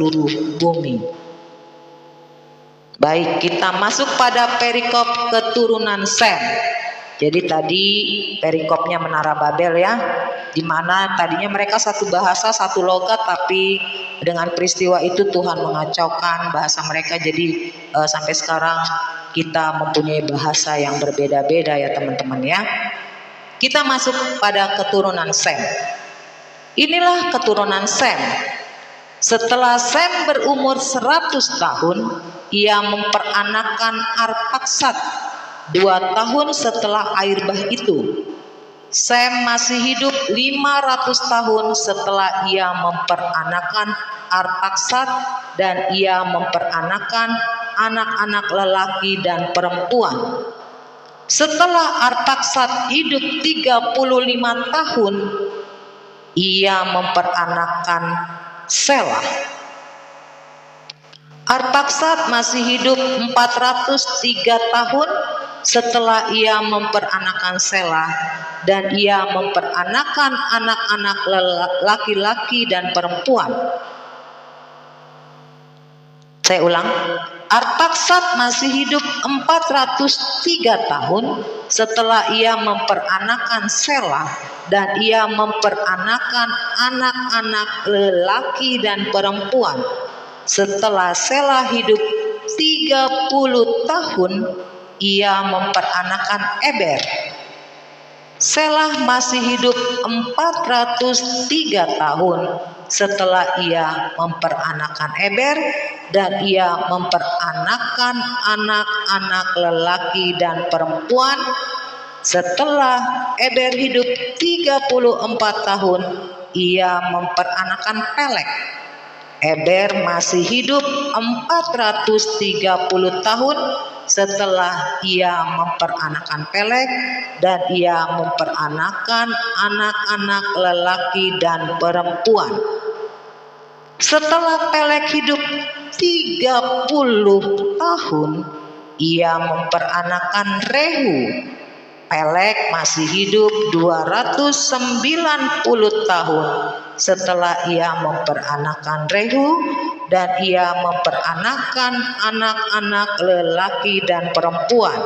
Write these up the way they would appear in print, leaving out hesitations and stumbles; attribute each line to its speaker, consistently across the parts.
Speaker 1: seluruh bumi. Baik, kita masuk pada perikop keturunan Sem. Jadi tadi perikopnya Menara Babel ya, di mana tadinya mereka satu bahasa, satu logat, tapi dengan peristiwa itu Tuhan mengacaukan bahasa mereka. Jadi sampai sekarang kita mempunyai bahasa yang berbeda-beda ya teman-teman ya. Kita masuk pada keturunan Sem. Inilah keturunan Sem. Setelah Sem berumur 100 tahun, ia memperanakan Arpaksad 2 tahun setelah air bah itu. Sem masih hidup 500 tahun setelah ia memperanakan Arpaksad, dan ia memperanakan anak-anak lelaki dan perempuan. Setelah Arpaksad hidup 35 tahun, ia memperanakan Selah. Arpaksad masih hidup 403 tahun setelah ia memperanakan Selah, dan ia memperanakan anak-anak laki-laki dan perempuan. Saya ulang, Arpaksad masih hidup 403 tahun setelah ia memperanakan Selah, dan ia memperanakan anak-anak lelaki dan perempuan. Setelah Selah hidup 30 tahun, ia memperanakan Eber. Selah masih hidup 403 tahun setelah ia memperanakan Eber, dan ia memperanakan anak-anak lelaki dan perempuan. Setelah Eber hidup 34 tahun, ia memperanakan Pelek. Eber masih hidup 430 tahun setelah ia memperanakan Pelek, dan ia memperanakan anak-anak lelaki dan perempuan. Setelah Pelek hidup 30 tahun, ia memperanakan Rehu. Pelek masih hidup 290 tahun setelah ia memperanakan Rehu, dan ia memperanakan anak-anak lelaki dan perempuan.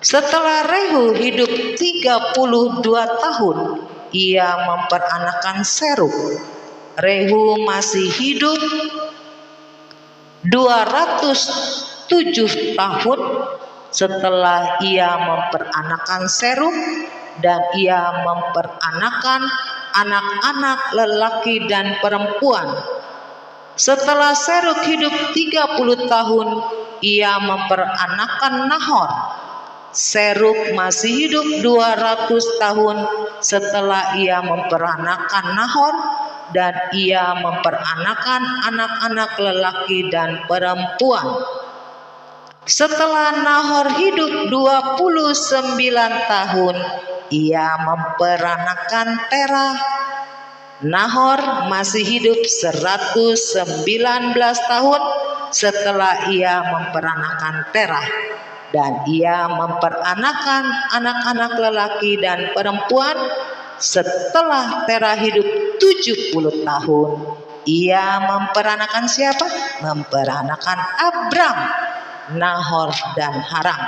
Speaker 1: Setelah Rehu hidup 32 tahun, ia memperanakan Serug. Rehu masih hidup 207 tahun setelah ia memperanakan Serug, dan ia memperanakan anak-anak lelaki dan perempuan. Setelah Serug hidup 30 tahun, ia memperanakan Nahor. Serug masih hidup 200 tahun setelah ia memperanakan Nahor, dan ia memperanakan anak-anak lelaki dan perempuan. Setelah Nahor hidup 29 tahun, ia memperanakan Terah. Nahor masih hidup 119 tahun setelah ia memperanakan Terah, dan ia memperanakan anak-anak lelaki dan perempuan. Setelah Terah hidup 70 tahun, ia memperanakan siapa? Memperanakan Abram, Nahor, dan Haran.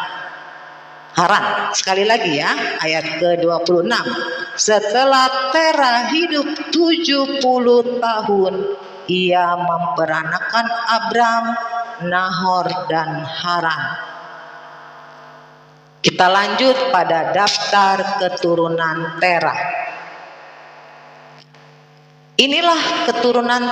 Speaker 1: Sekali lagi ya, ayat ke-26. Setelah Terah hidup 70 tahun, ia memperanakan Abram, Nahor, dan Haran. Kita lanjut pada daftar keturunan Terah. Inilah keturunan